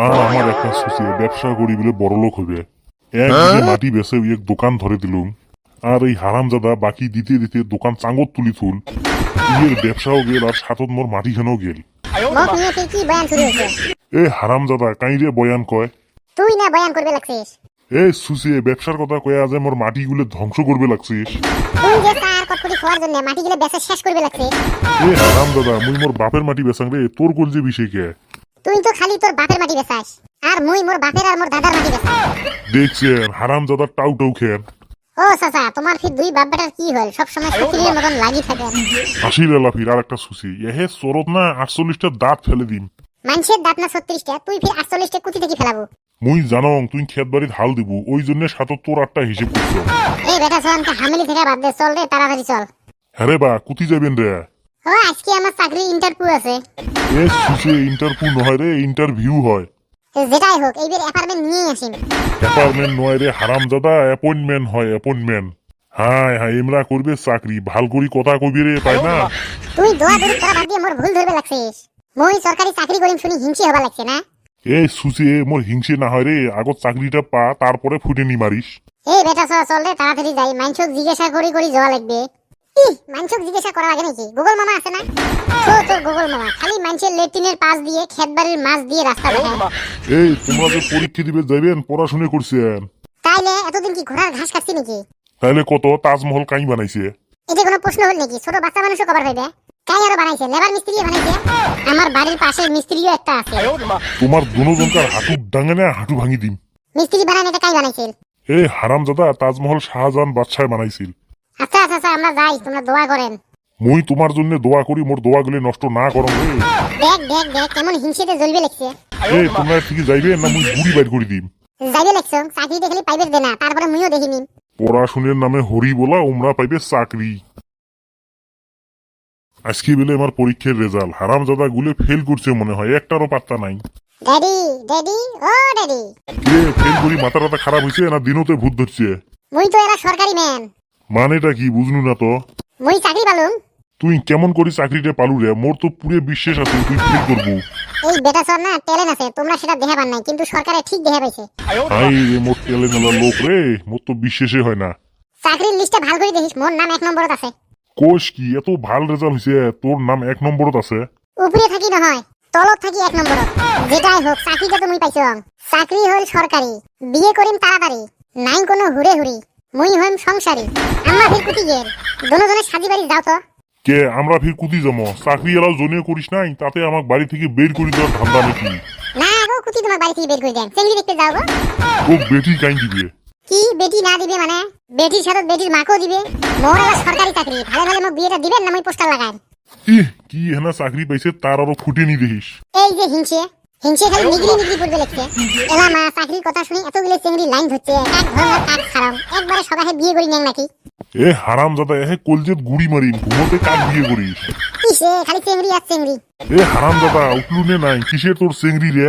আর আমার একটা সুসে ব্যবসা করি বলে বড়লোক হবে। এক বিঘে মাটি বেচে এক দোকান ধরে দিলুম। আর এই হারামজাদা বাকি দিতে দিতে দোকান চাঙ্গত তুলি থুল। ইয়ের ব্যবসাও গেল আর সাতত মোর মাটিখানেও গেল। মোক নিয়ে তুই কি বয়ান শুরু হয়েছে? এ হারামজাদা কাইরে বয়ান কয়? তুই না বয়ান করবে লাগছিস? এ সুসে ব্যবসার কথা কয়ে আজ মোর মাটিগুলো ধ্বংস করবে লাগছিস। তুই যে চার কটকটি খাওয়ার জন্য মাটিগুলো বেচা শেষ করবে লাগছিস। এ হারামজাদা মুই মোর বাপের মাটি বেচাং রে, তোর কোন যে বিষয় কে? তুই তো খালি তোর বাপের মাটি বেচাস আর মুই মোর বাপের আর মোর দাদার মাটি বেচাই। দেখছেন হারামজাদা টাউ টাউ খেন। ও চাচা, তোমার ফির দুই বাপ বেটার কি হল? সব সময় শক্তির মতন লাগি থাকেন। হাসির এলাফির আর একটা সুসি এহে চরত না 48টা দাঁত ফেলে দিম। মানুষের দাঁত না 36টা, তুই ফির 48টা কুতি থেকে ফেলাবো। মুই জানং তুই ক্ষেত বাড়ির হাল দিব, ওই জন্য 77-8টা হিসেব করছো। এই বেটা চল, আমাকে হামিলি থেকে বাদ দে, চল রে তাড়াতাড়ি চল। হ্যাঁ রে বা কুতি যাবেন রে? ও আজকে আমার চাকরি ইন্টারভিউ আছে। এ সুসে ইন্টারভিউ নয় রে, ইন্টারভিউ হয়। যেটাই হোক এইবার অ্যাপার্টমেন্ট নিয়ে আসিন। অ্যাপার্টমেন্ট নয় রে হারামজাদা, অ্যাপয়েন্টমেন্ট হয় অ্যাপয়েন্টমেন্ট। হাই হাই এমরা করবে চাকরি, ভাল করি কথা কবি রে পাই না। তুই দোয়া দূর করা বাদ দিয়ে মোর ভুল ধরবে লাগছিস। মই সরকারি চাকরি করিম শুনি হিংসি হবা লাগছে না? এই সুসে মোর হিংসে না হয় রে, আগত চাকরিটা পা তারপরে ফুটে নি মারিস। এই বেটা চল রে তাড়াতাড়ি যাই, মানসক জিজ্ঞাসা করি যাওয়া লাগবে। মানসক জিজ্ঞাসা করা লাগে নাকি? গুগল মামা আছে না? তোর গুগল মামা খালি মানুষের লেট্রিনের পাশ দিয়ে খেত বাড়ির মাছ দিয়ে রাস্তা দেখায়। এই তোমরা যে পরীক্ষা দিবে যাবেন পড়াশুনে করছেন, তাইলে এতদিন কি ঘোড়ার ঘাস কাটছি নাকি? তাইলে কত তাজমহল কাই বানাইছে? এটা কোনো প্রশ্ন হল নাকি? ছোট বাচ্চা মানুষও কভার পাইবে। কাই আরো বানাইছে? লেবার মিস্ত্রি বানাইছে। আমার বাড়ির পাশে মিস্ত্রিও একটা আছে। তোমার দুজনকার হাঁটু ডাঙ্গে না হাঁটু ভাঙি দিম। মিস্ত্রি বানানো এটা কাই বানাইছিল? এই হারামজাদা তাজমহল শাহজাহান বাদশাহ বানাইছিল। আচ্ছা আমরা যাই, তোমরা দোয়া করেন। মুই তোমার জন্য দোয়া করি, মোর দোয়া গুলি নষ্ট না করো রে। দেখ কেমন হিংসেতে জ্বলবে লাগছে। এই তোমরা ঠিক যাইবে না মুই গুড়ি বাইর করে দিম? যাইবে লাগছো, চাকরি দেখলি পাইবে দে না, তারপরে মুইও দেখিনি। পড়াশুনের নামে হরি বলা ওমরা পাইবে চাকরি। আজকে বেলে আমার পরীক্ষার রেজাল্ট, হারামজাদা গুলে ফেল করছে মনে হয়, একটারও পাত্তা নাই। ড্যাডি ও ড্যাডি। কে ফেল করি মাথা টাথা খারাপ হয়েছে না দিনতে ভূত ধরছে? মুই তো এরা সরকারি ম্যান। মানেটা কি বুঝনু না তো? মুই চাকরি পালুম। তুই কেমন করি চাকরিটা পালু রে? মোর তো পুরো বিশ্বাস আছে তুই ফেল করবো। এই বেটা সর না ট্যালেন্ট আছে, তোমরা সেটা দেখা পান নাই, কিন্তু সরকারে ঠিক দেখা পাইছে। হাই রে মোর টেলেনালা লোক রে, মোর তো বিশ্বাসই হয় না। চাকরির লিস্টে ভালো করে দেখিস, মোর নাম 1 নম্বরত আছে। কোষ কি এত ভাল রেজাল্ট হয়েছে তোর নাম 1 নম্বরত আছে? উপরে থাকি নহয়, তলত থাকি 1 নম্বরত। যেটাই হোক চাকরিটা তো মুই পাইছো। চাকরি হল সরকারি, বিয়ে করিম তাড়াতাড়ি, নাই কোনো হুড়ে হুড়ি, মুই হইম সংসারী। আম্মা ফির কুটি গেল, দোনোজনে সাজি বাড়ি যাও তো। কে আমরা ফির কুতি জমো? চাকরি এলাও জনিয়ে করিস নাই, তাতে আমাক বাড়ি থেকে বের করে দেওয়ার ধান্দা নাকি? না গো, কুটি তোমার বাড়ি থেকে বের করে দেন, চেংড়ি দেখতে যাও গো। ও বেটি কাই দিবে? কি বেটি না দিবে মানে? বেটির সাথে বেটির মাকেও দিবে। মোর আবার সরকারি চাকরি, ভালো মোক বিয়েটা দিবেন না মুই পোস্টার লাগাই। কি হেনা চাকরি পাইছে তার আরো ফুটে নি দেখিস। এই যে হিংসে খালি নিগরি করবে লাগছে। এলা মা চাকরির কথা শুনি এতগুলো চেংড়ি লাইন ধরছে, এক ধরনের কাজ ছাড়াও একবারে সকালে বিয়ে করি নেন নাকি? এ হারামজাদা এহে কলজেত গুড়ি মারিম, ঘুমোতে কাক বিয়ে করিস? কিসে খালি চেংড়ি আর চেংড়ি? এ হারামজাদা উঠলু নে নাই, কিসের তোর চেংড়ি রে?